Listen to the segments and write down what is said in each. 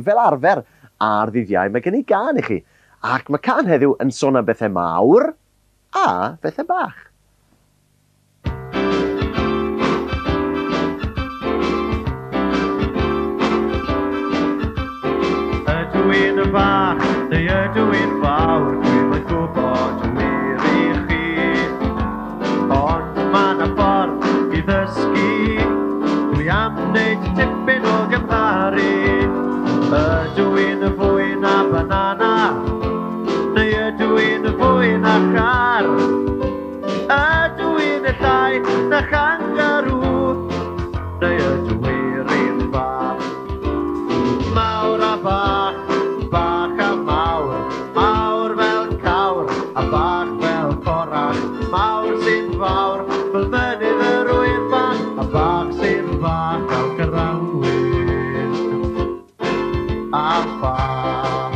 Fel arfer ar ddyddiau mae gen I gan I chi, ac mae can heddiw yn sôn am bethau mawr a bethau bach. Ydw i'n y bach, neu ydw i'n fawr, dwi'n yn gwybod y wir I chi. Ond mae 'na ffordd I ddysgu, dwi am wneud tipyn o gymharu. Ydw i'n y fwy na banana, neu ydw i'n y fwy na char? Ydw i'n y llai na changaroo, neu ydw i'r un fath? Mawr a bach, bach a mawr, mawr fel cawr, a bach fel corach. Mawr sy'n fawr, fel mynydd yr Wyddfa, a bach sy'n fach fel granwyn. A bach.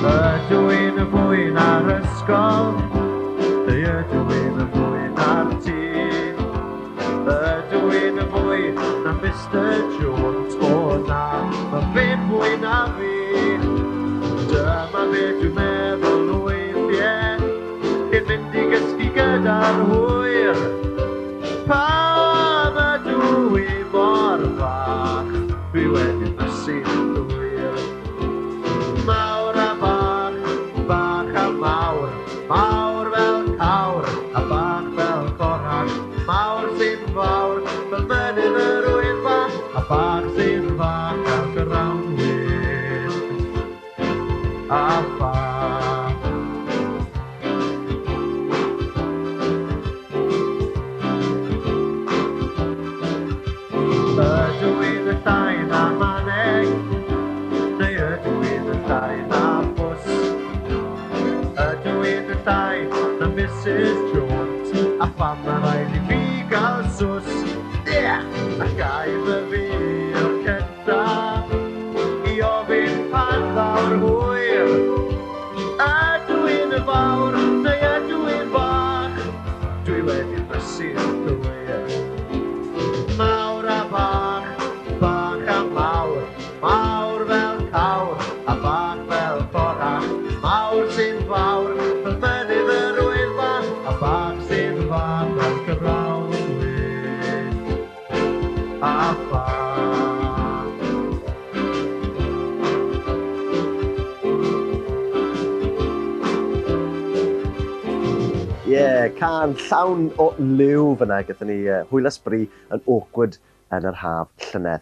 Ydw i'n y fwy na'r ysgol, neu ydw i'n y fwy na'r tŷ? Ydw i'n y fwy na Mr Jones? O na, mae fe'n fwy na fi. Dyma beth dwi'n meddwl weithiau, cyn mynd I gysgu gyda'r hwyr. Pam ydw I mor fach, dwi wedi mysu'n llwyr. Mawr a bach, bach a mawr, mawr fel cawr, a bach fel corach. Mawr sy'n fawr, fel mynydd yr Wyddfa, a bach sy'n fach fel granwyn. A bach. Ydw i'n y llai na maneg, neu ydw i'n y llai na bws? Ydw i'n y llai na Mrs Jones, a pham mae rhaid I fi gael sws? A gaif y fi o'r cyntaf I ofyn pan fawr hwyr. Ydw i'n y fawr, neu ydw i'n bach? Dwi wedi mysu'n llwyr. Mawr a bach, bach a mawr, mawr fel cawr, a bach fel corach. Mawr sy'n fawr, fel mynydd yr Wyddfa, a bach sy'n fach fel granwyn. A bach. Can llawn o liw fyna gyda ni hwyl ysbri yn Oakwood yn yr haf llynedd.